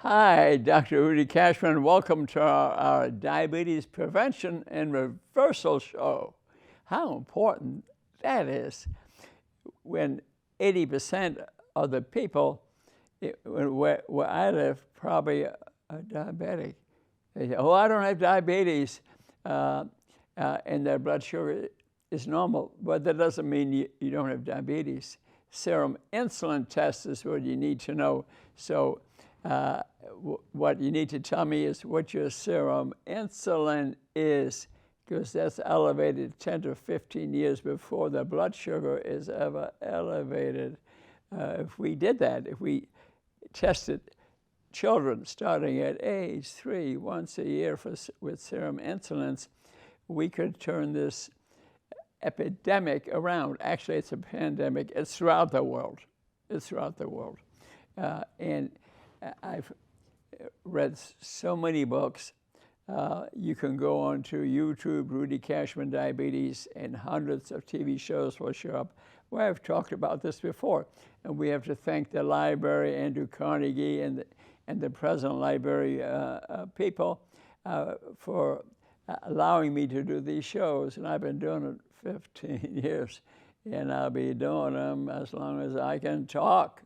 Hi, Dr. Rudy Kachmann. Welcome to our Diabetes Prevention and Reversal Show. How important that is when 80% of the people where I live probably are diabetic. They say, oh, I don't have diabetes, and their blood sugar is normal. But that doesn't mean you don't have diabetes. Serum insulin test is what you need to know. So what you need to tell me is what your serum insulin is, because that's elevated 10 to 15 years before the blood sugar is ever elevated. If we did that, if we tested children starting at age 3 once a year with serum insulins, we could turn this epidemic around. Actually, it's a pandemic. It's throughout the world. It's throughout the world. And I've read so many books. You can go on to YouTube, Rudy Kachmann Diabetes, and hundreds of TV shows will show up where I've talked about this before. And we have to thank the library, Andrew Carnegie, and the present library people for allowing me to do these shows. And I've been doing it 15 years, and I'll be doing them as long as I can talk.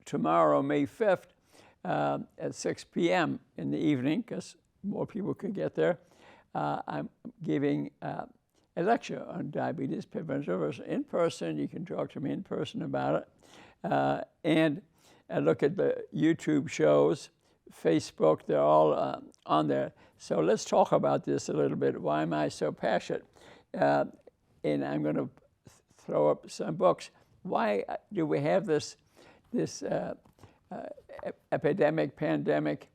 Tomorrow, May 5th, at 6 p.m. in the evening, because more people could get there, I'm giving a lecture on diabetes prevention in person. You can talk to me in person about it. And look at the YouTube shows, Facebook, they're all on there. So let's talk about this a little bit. Why am I so passionate? And I'm going to throw up some books. Why do we have this epidemic, pandemic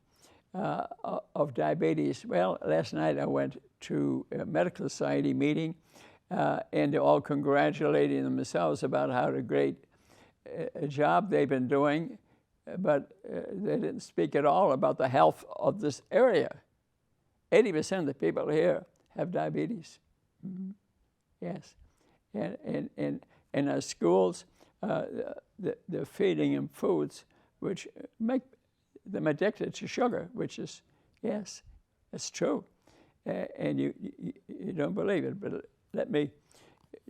of diabetes? Well, last night I went to a medical society meeting, and they're all congratulating themselves about how great a job they've been doing, but they didn't speak at all about the health of this area. 80% of the people here have diabetes. Mm-hmm. Yes, and in our schools, they're feeding them foods which make them addicted to sugar, which is, yes, it's true. And you don't believe it, but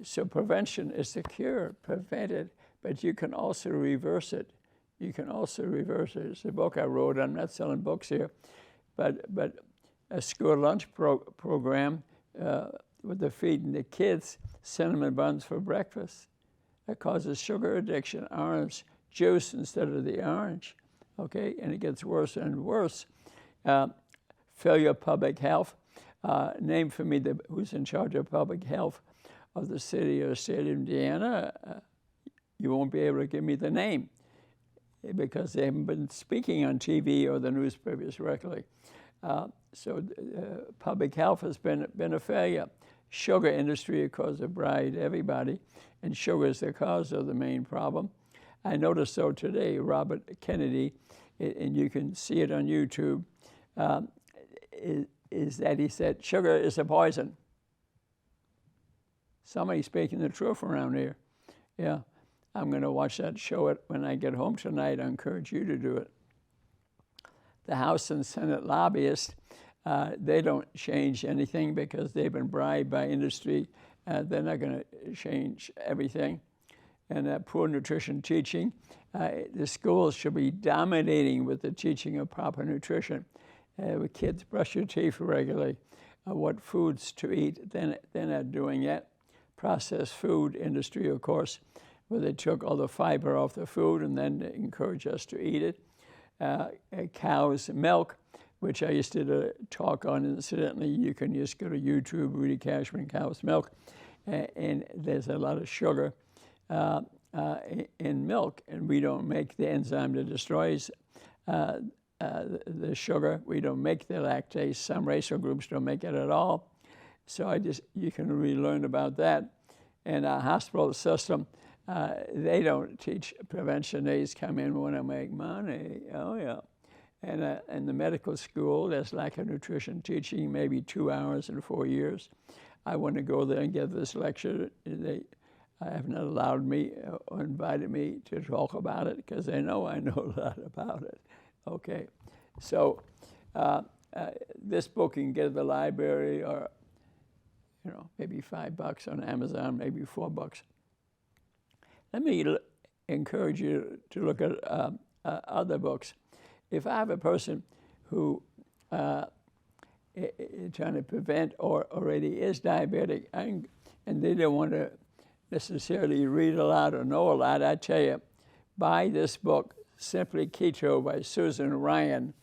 so prevention is the cure, prevent it, but you can also reverse it. You can also reverse it. It's a book I wrote. I'm not selling books here, but a school lunch program where they're feeding the kids cinnamon buns for breakfast. That causes sugar addiction. Orange juice instead of the orange, okay? And it gets worse and worse. Failure public health. Name for me who's in charge of public health of the city or state of Indiana. You won't be able to give me the name because they haven't been speaking on TV or the newspapers regularly. So public health has been a failure. Sugar industry, of course, have bribed everybody, and sugar is the cause of the main problem. I noticed so today, Robert Kennedy, and you can see it on YouTube, is that he said sugar is a poison. Somebody's speaking the truth around here. Yeah, I'm going to watch that show when I get home tonight. I encourage you to do it. The House and Senate lobbyists, they don't change anything because they've been bribed by industry. They're not going to change everything. And poor nutrition teaching, the schools should be dominating with the teaching of proper nutrition. With kids brush your teeth regularly, what foods to eat, they're not doing yet. Processed food industry, of course, where they took all the fiber off the food and then encourage us to eat it. Cow's milk, which I used to talk on incidentally. You can just go to YouTube, Rudy Kachmann, cow's milk, and there's a lot of sugar in milk, and we don't make the enzyme that destroys the sugar. We don't make the lactase. Some racial groups don't make it at all. So you can really learn about that. And our hospital system, they don't teach prevention. They just come in, want to make money. Oh, yeah. And in the medical school, there's lack of nutrition teaching, maybe 2 hours in 4 years. I want to go there and give this lecture. They have not allowed me or invited me to talk about it because they know I know a lot about it. Okay, so this book you can get at the library, or maybe $5 on Amazon, maybe $4. Let me encourage you to look at other books. If I have a person who is trying to prevent or already is diabetic, and they don't want to necessarily read a lot or know a lot, I tell you, buy this book, Simply Keto by Susan Ryan.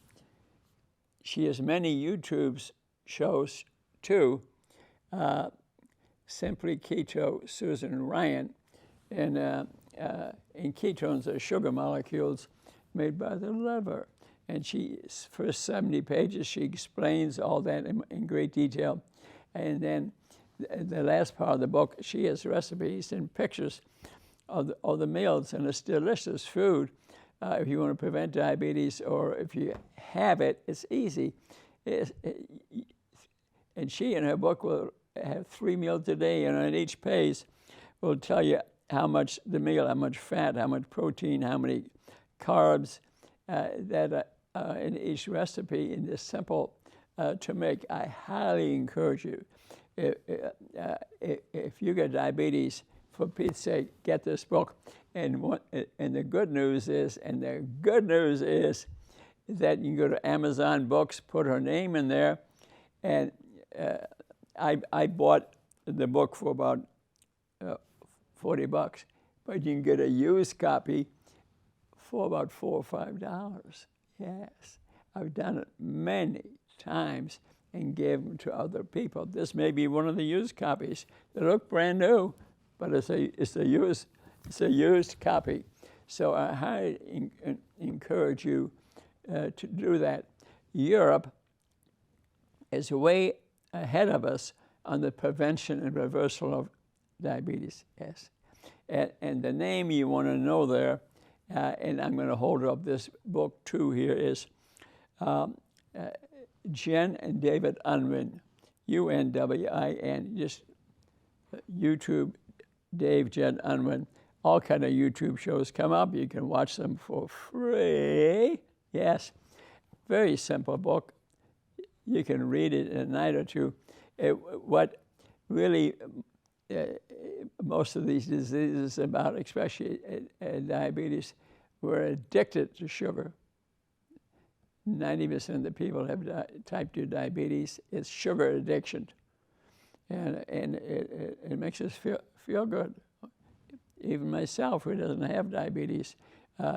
She has many YouTube shows too. Simply Keto, Susan Ryan. And ketones are sugar molecules made by the liver. And for 70 pages, she explains all that in great detail. And then the last part of the book, she has recipes and pictures of the meals, and it's delicious food. If you want to prevent diabetes, or if you have it, it's easy. And she, in her book, will have 3 meals a day, and on each page will tell you how much the meal, how much fat, how much protein, how many carbs that in each recipe, and it's simple to make. I highly encourage you. If you get diabetes, for Pete's sake, get this book. And the good news is that you can go to Amazon Books, put her name in there, and I bought the book for about $40, but you can get a used copy for about $4 or $5. Yes, I've done it many times and gave them to other people. This may be one of the used copies. They look brand new, but it's a used copy. So I highly encourage you to do that. Europe is way ahead of us on the prevention and reversal of diabetes. Yes, and the name you want to know there, and I'm going to hold up this book too here, is Jen and David Unwin, UNWIN. Just YouTube, Dave, Jen Unwin. All kind of YouTube shows come up. You can watch them for free. Yes, very simple book. You can read it in a night or two. What really most of these diseases about, especially diabetes, we're addicted to sugar. 90% of the people have type 2 diabetes. It's sugar addiction. And it makes us feel good. Even myself, who doesn't have diabetes,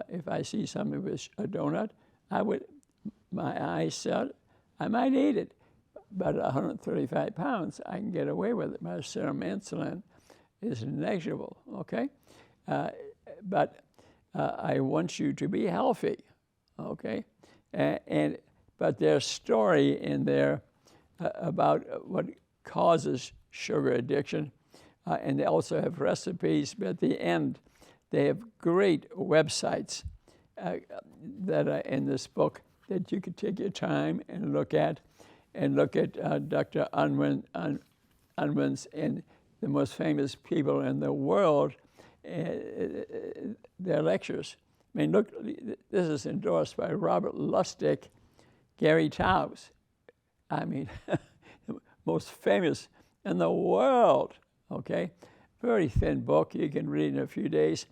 if I see somebody with a donut, my eyes set, I might eat it. But 135 pounds, I can get away with it. My serum insulin is negligible, okay? But I want you to be healthy, okay? But there's story in there about what causes sugar addiction, and they also have recipes. But at the end, they have great websites that are in this book that you could take your time and look at. And look at Dr. Unwin's and the most famous people in the world, their lectures. I mean, look, this is endorsed by Robert Lustig, Gary Taubes. I mean, the most famous in the world, okay? Very thin book. You can read in a few days.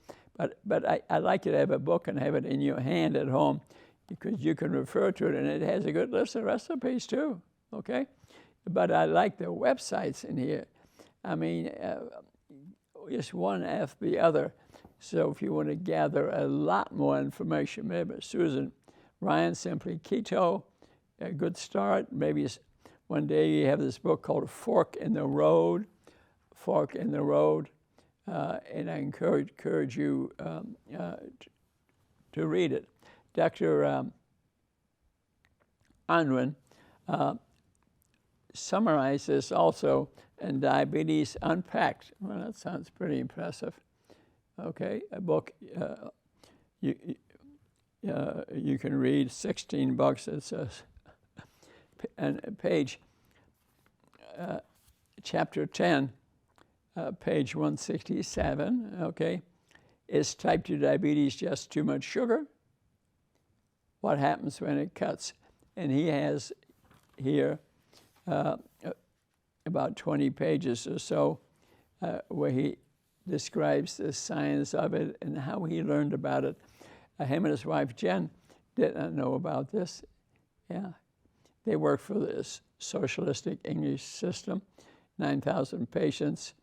But I like you to have a book and have it in your hand at home, because you can refer to it, and it has a good list of recipes too, okay? But I like the websites in here. I mean, just one after the other. So if you want to gather a lot more information, maybe Susan Ryan, Simply Keto, a good start. Maybe one day you have this book called Fork in the Road, and I encourage you to read it. Dr. Unwin summarizes also in Diabetes Unpacked. Well, that sounds pretty impressive. Okay, a book you can read, $16. It says, and page, chapter 10, page 167, okay, is type 2 diabetes just too much sugar? what happens when it cuts. And he has here about 20 pages or so where he describes the science of it and how he learned about it. Him and his wife, Jen, did not know about this. Yeah. They worked for this socialistic English system, 9,000 patients,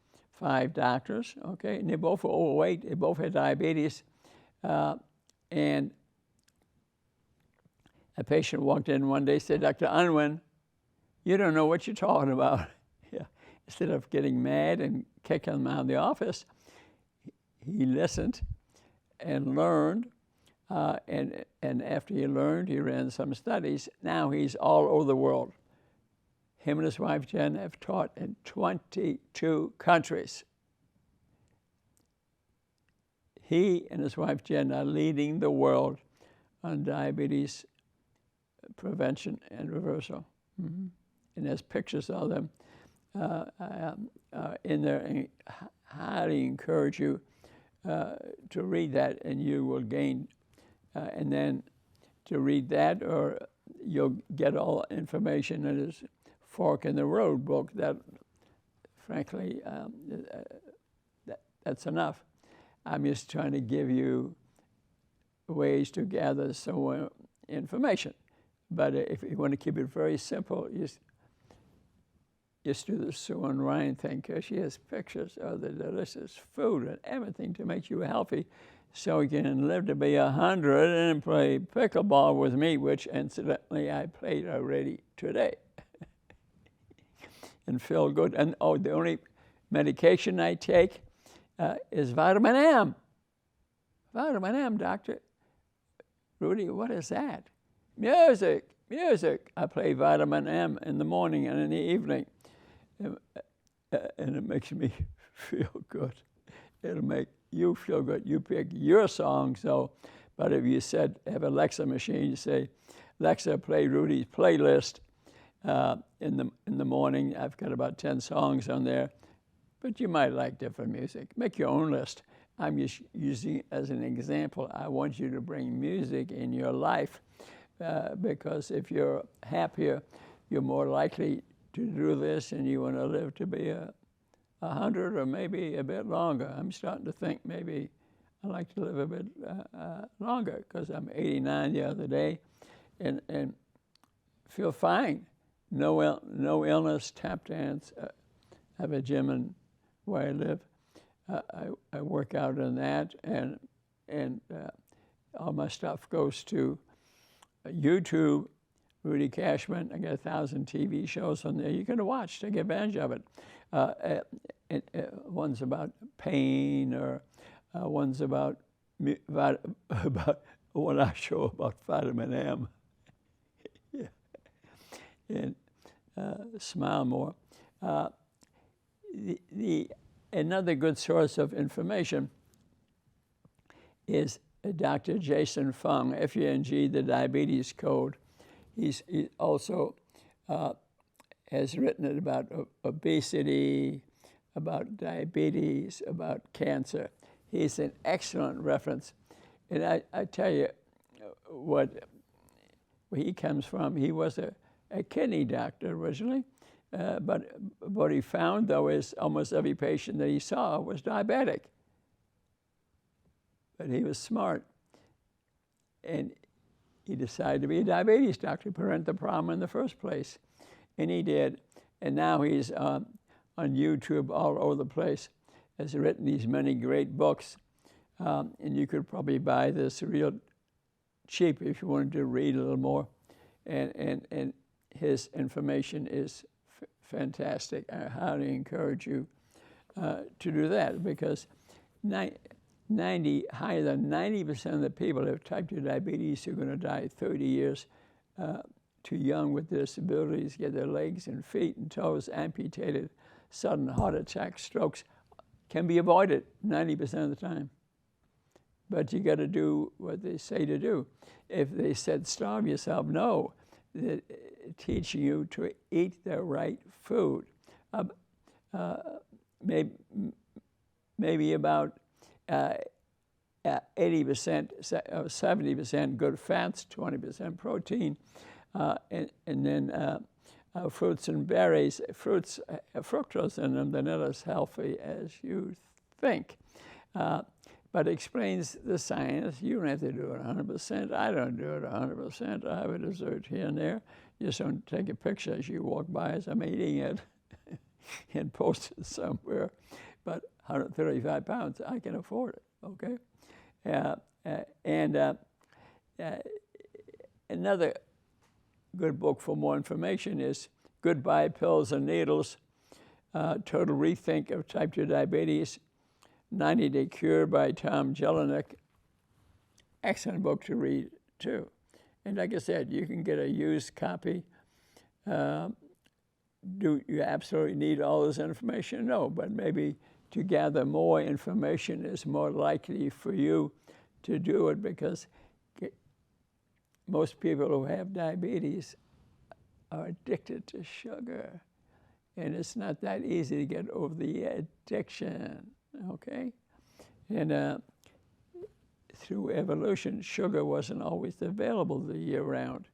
5 doctors, okay? And they both were overweight. They both had diabetes. And a patient walked in one day, said, Dr. Unwin, you don't know what you're talking about. Yeah. Instead of getting mad and kicking him out of the office, he listened and learned. And after he learned, he ran some studies. Now he's all over the world. Him and his wife, Jen, have taught in 22 countries. He and his wife, Jen, are leading the world on diabetes prevention and reversal. Mm-hmm. And there's pictures of them in there. And I highly encourage you to read that, and you will gain. And then to read that, or you'll get all information in his Fork in the Road book. That, frankly, that's enough. I'm just trying to give you ways to gather some information. But if you want to keep it very simple, just do the Sue and Ryan thing, because she has pictures of the delicious food and everything to make you healthy, so you can live to be 100 and play pickleball with me, which incidentally I played already today, and feel good. And the only medication I take is vitamin M. Vitamin M, doctor. Rudy, what is that? Music. I play vitamin M in the morning and in the evening, and it makes me feel good. It'll make you feel good. You pick your song, but if you said, have an Alexa machine, you say, Alexa, play Rudy's playlist in the morning. I've got about 10 songs on there, but you might like different music. Make your own list. I'm just using it as an example. I want you to bring music in your life because if you're happier, you're more likely to do this, and you want to live to be 100 or maybe a bit longer. I'm starting to think maybe I'd like to live a bit longer, because I'm 89 the other day and feel fine. No illness, tap dance. I have a gym where I live. I work out in that, and all my stuff goes to YouTube, Rudy Kachmann. I got 1,000 TV shows on there you can watch. Take advantage of it. One's about pain, or one's about what I show about vitamin M. Yeah. And smile more. Another good source of information is Dr. Jason Fung, F-U-N-G, the Diabetes Code. He also has written about obesity, about diabetes, about cancer. He's an excellent reference. And I tell you where he comes from. He was a kidney doctor originally, but what he found, though, is almost every patient that he saw was diabetic. But he was smart, and he decided to be a diabetes doctor to prevent the problem in the first place. And he did. And now he's on YouTube all over the place, has written these many great books. And you could probably buy this real cheap if you wanted to read a little more. And his information is fantastic. I highly encourage you to do that, because higher than 90% of the people who have type 2 diabetes who are going to die 30 years too young with disabilities, get their legs and feet and toes amputated, sudden heart attacks, strokes, can be avoided 90% of the time. But you got to do what they say to do. If they said starve yourself, no. They're teaching you to eat the right food. Maybe about 80%, 70% good fats, 20% protein, and then fruits and berries. Fruits have fructose in them. They're not as healthy as you think. But explains the science. You don't have to do it 100%. I don't do it 100%. I have a dessert here and there. Just don't take a picture as you walk by as I'm eating it and post it somewhere. But 135 pounds, I can afford it, okay? Another good book for more information is Goodbye Pills and Needles, Total Rethink of Type 2 Diabetes, 90-Day Cure by Tom Jelinek. Excellent book to read, too. And like I said, you can get a used copy. Do you absolutely need all this information? No, but maybe to gather more information is more likely for you to do it, because most people who have diabetes are addicted to sugar. And it's not that easy to get over the addiction, okay? And through evolution, sugar wasn't always available the year round.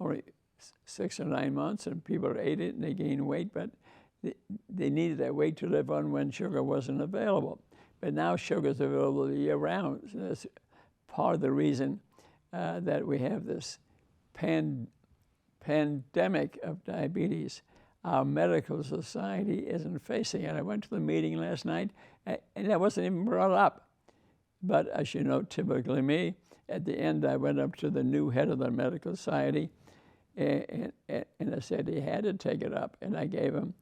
Only 6 or 9 months, and people ate it and they gained weight, but they needed that weight to live on when sugar wasn't available. But now sugar's available the year round. So that's part of the reason that we have this pandemic of diabetes. Our medical society isn't facing it. I went to the meeting last night, and that wasn't even brought up. But as you know, typically me, at the end I went up to the new head of the medical society, and I said he had to take it up, and I gave him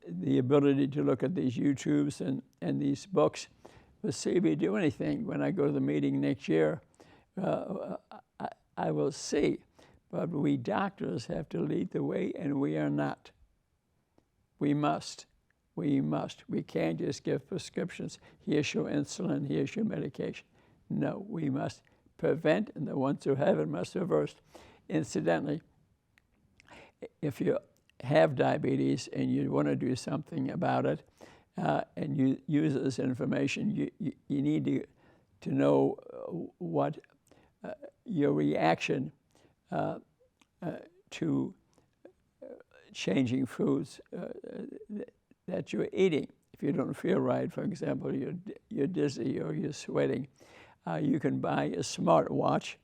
the ability to look at these YouTubes and these books. But see if you do anything when I go to the meeting next year. I will see. But we doctors have to lead the way, and we are not. We must. We must. We can't just give prescriptions. Here's your insulin, here's your medication. No, we must prevent, and the ones who have it must reverse. Incidentally, if you have diabetes and you want to do something about it, and you use this information, you need to know what your reaction to changing foods that you're eating. If you don't feel right, for example, you're dizzy or you're sweating, you can buy a smartwatch.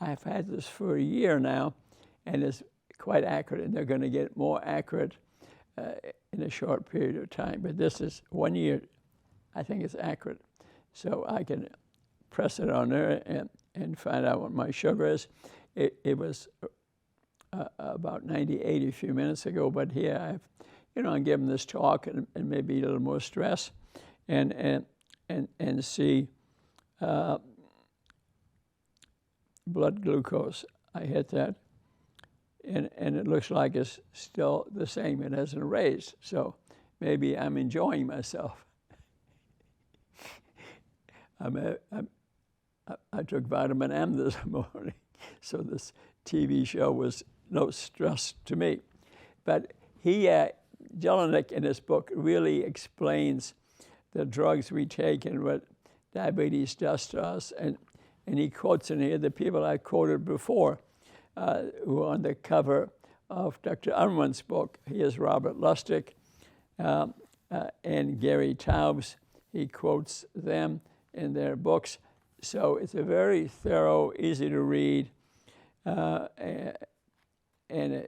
I've had this for a year now, and it's quite accurate, and they're going to get more accurate in a short period of time. But this is 1 year. I think it's accurate. So I can press it on there and find out what my sugar is. It was about 98 a few minutes ago, but here I'm giving this talk and maybe a little more stress, and see blood glucose. I hit that, and it looks like it's still the same. It hasn't raised, so maybe I'm enjoying myself. I took vitamin M this morning, so this TV show was no stress to me. But Jelinek in his book really explains the drugs we take and what diabetes does to us. And he quotes in here the people I quoted before, who are on the cover of Dr. Unwin's book. Here's Robert Lustig and Gary Taubes. He quotes them in their books. So it's a very thorough, easy to read, and a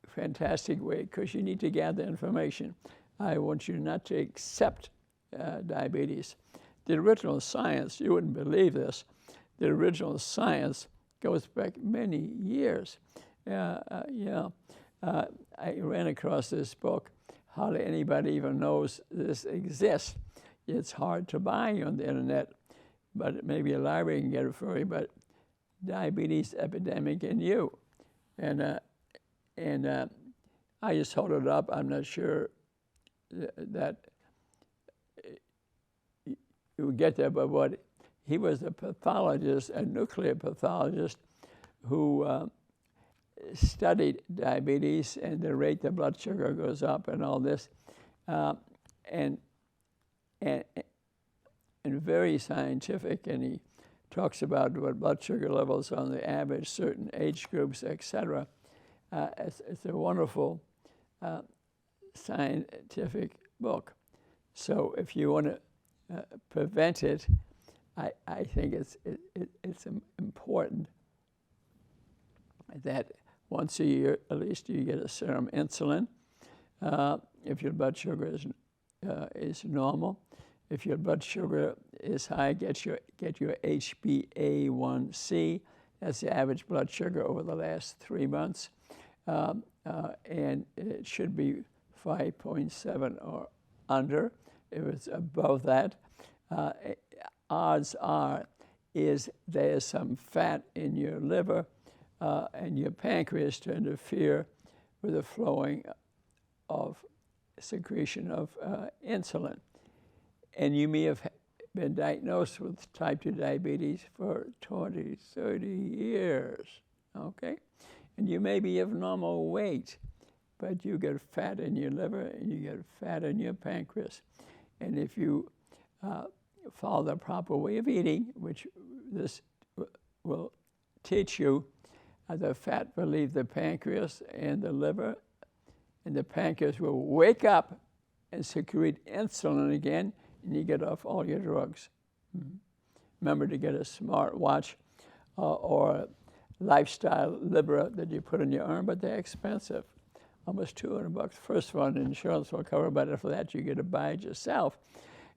fantastic way, because you need to gather information. I want you not to accept diabetes. The original science, you wouldn't believe this, the original science goes back many years. I ran across this book. Hardly anybody even knows this exists. It's hard to buy on the internet, but maybe a library can get it for you. But Diabetes Epidemic in You. And I just hold it up. I'm not sure that you would get there, but he was a pathologist, a nuclear pathologist, who studied diabetes and the rate the blood sugar goes up and all this. And and very scientific, and he talks about what blood sugar levels on the average, certain age groups, etc. It's a wonderful scientific book. So if you want to prevent it, I think it's important that once a year at least you get a serum insulin. If your blood sugar is normal, if your blood sugar is high, get your HbA1c. That's the average blood sugar over the last 3 months, and it should be 5.7 or under. If it's above that, odds are is there's some fat in your liver and your pancreas to interfere with the flowing of secretion of insulin. And you may have been diagnosed with type 2 diabetes for 20, 30 years, okay? And you may be of normal weight, but you get fat in your liver and you get fat in your pancreas. And if you follow the proper way of eating, which this will teach you, the fat will leave the pancreas and the liver, and the pancreas will wake up and secrete insulin again, and you get off all your drugs. Mm-hmm. Remember to get a smart watch or a lifestyle Libra that you put on your arm, but they're expensive, almost $200. First one, insurance will cover, but after that you get to buy it yourself,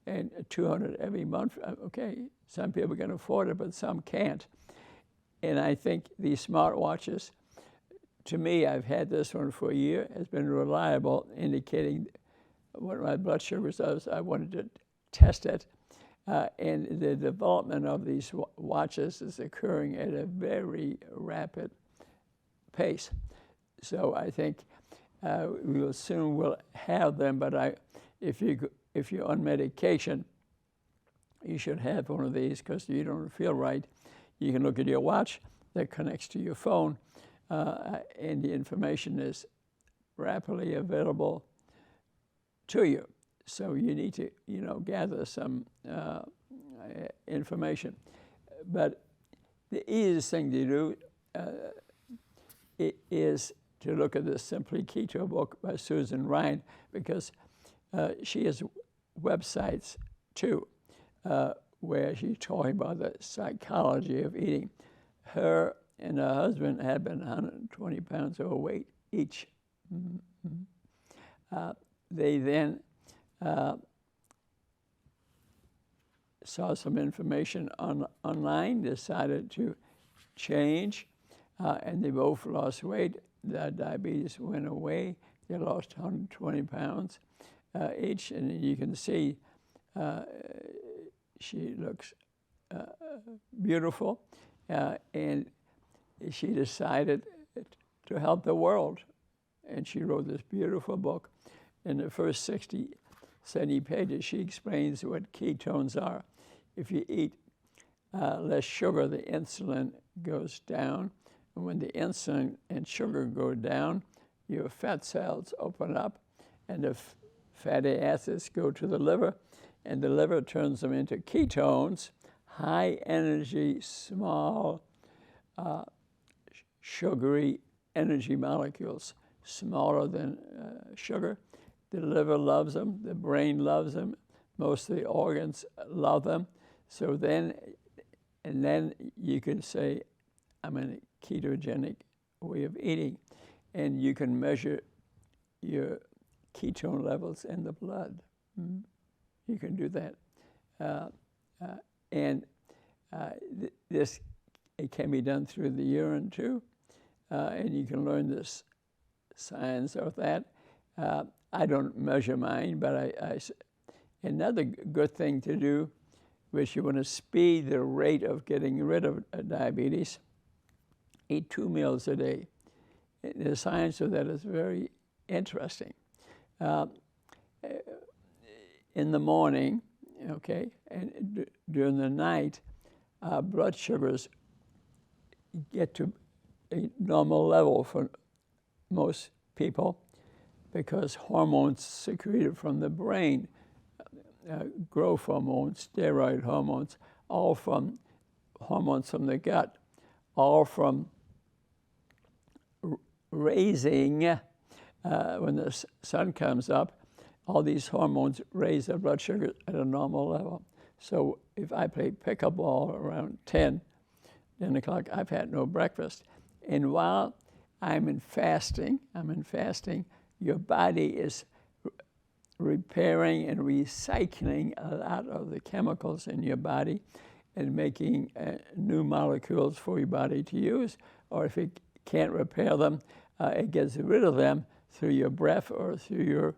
and $200 every month. Okay, some people can afford it, but some can't. And I think these smart watches, to me, I've had this one for a year, has been reliable, indicating what my blood sugar does. I wanted to test it. And the development of these watches is occurring at a very rapid pace. So I think we will soon will have them, but if you're on medication, you should have one of these because you don't feel right. You can look at your watch that connects to your phone, and the information is rapidly available to you. So you need to, gather some information. But the easiest thing to do is to look at the Simply Keto book by Susan Ryan, because she has websites too, where she's talking about the psychology of eating. Her and her husband had been 120 pounds overweight each. Mm-hmm. They then saw some information online, decided to change, and they both lost weight. The diabetes went away. They lost 120 pounds each, and you can see she looks beautiful, and she decided to help the world, and she wrote this beautiful book. In the first 60, 70 pages, she explains what ketones are. If you eat less sugar, the insulin goes down, and when the insulin and sugar go down, your fat cells open up, and the fatty acids go to the liver, and the liver turns them into ketones, high energy, small, sugary energy molecules, smaller than sugar. The liver loves them, the brain loves them, most of the organs love them. So then you can say, I'm in a ketogenic way of eating, and you can measure your ketone levels in the blood. Mm-hmm. You can do that. This it can be done through the urine too, and you can learn this science of that. I don't measure mine, but another good thing to do, which you want to speed the rate of getting rid of diabetes, eat 2 meals a day. The science of that is very interesting. In the morning, okay, and during the night, blood sugars get to a normal level for most people because hormones secreted from the brain growth hormones, steroid hormones, all from hormones from the gut, all from raising, when the sun comes up, all these hormones raise the blood sugar at a normal level. So if I play pickleball around 10 o'clock, I've had no breakfast. And while I'm in fasting, your body is repairing and recycling a lot of the chemicals in your body and making new molecules for your body to use. Or if it can't repair them, it gets rid of them through your breath or through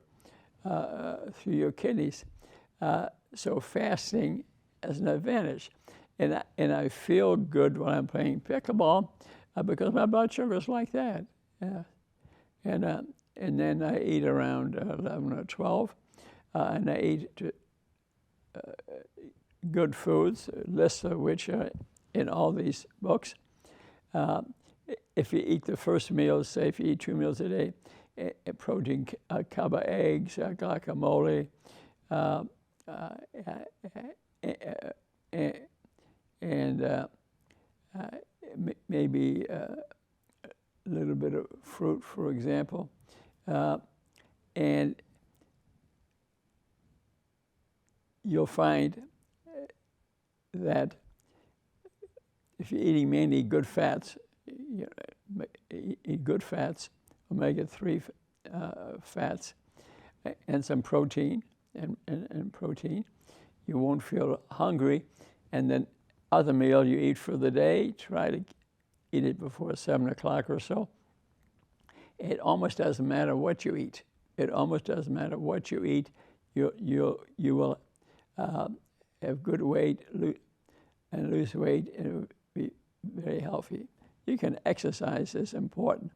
your kidneys. So fasting is an advantage. And I feel good when I'm playing pickleball because my blood sugar is like that. Yeah. And then I eat around 11 or 12, and I eat good foods, lists of which are in all these books. If you eat the first meal, say if you eat 2 meals a day, a protein, a cup of eggs, guacamole, and maybe a little bit of fruit, for example. And you'll find that if you're eating mainly good fats, eat good fats, omega-3 fats, and some protein, and protein, you won't feel hungry. And then other meal you eat for the day, try to eat it before 7 o'clock or so. It almost doesn't matter what you eat. It almost doesn't matter what you eat. You will have good weight and lose weight, and it will be very healthy. You can exercise is important,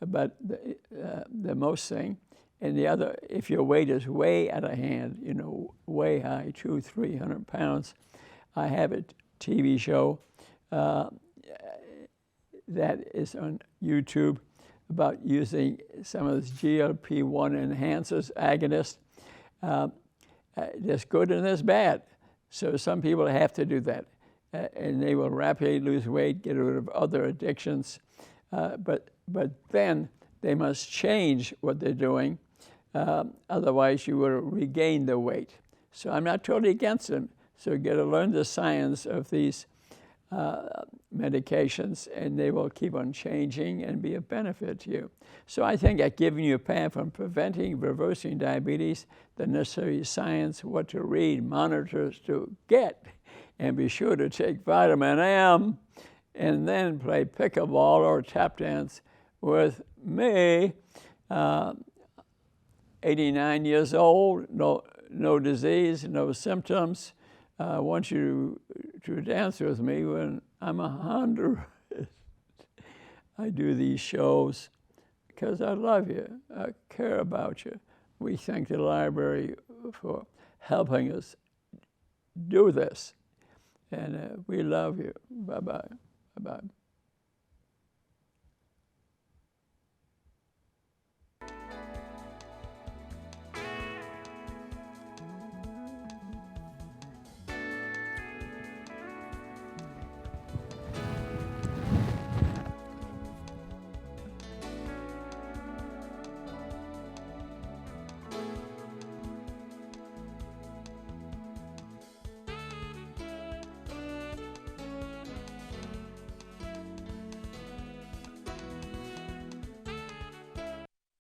but the most thing, and the other, if your weight is way out of hand, way high, 200-300 pounds, I have a TV show that is on YouTube about using some of this GLP-1 enhancers, agonists. There's good and there's bad. So some people have to do that. And they will rapidly lose weight, get rid of other addictions. But then they must change what they're doing. Otherwise, you will regain the weight. So I'm not totally against them. So you got to learn the science of these medications, and they will keep on changing and be of benefit to you. So I think I've given you a path on preventing, reversing diabetes, the necessary science, what to read, monitors to get, and be sure to take vitamin M, and then play pickleball or tap dance with me. 89 years old, no disease, no symptoms. I want you to dance with me when I'm 100. I do these shows because I love you. I care about you. We thank the library for helping us do this. And we love you. Bye-bye. Bye-bye.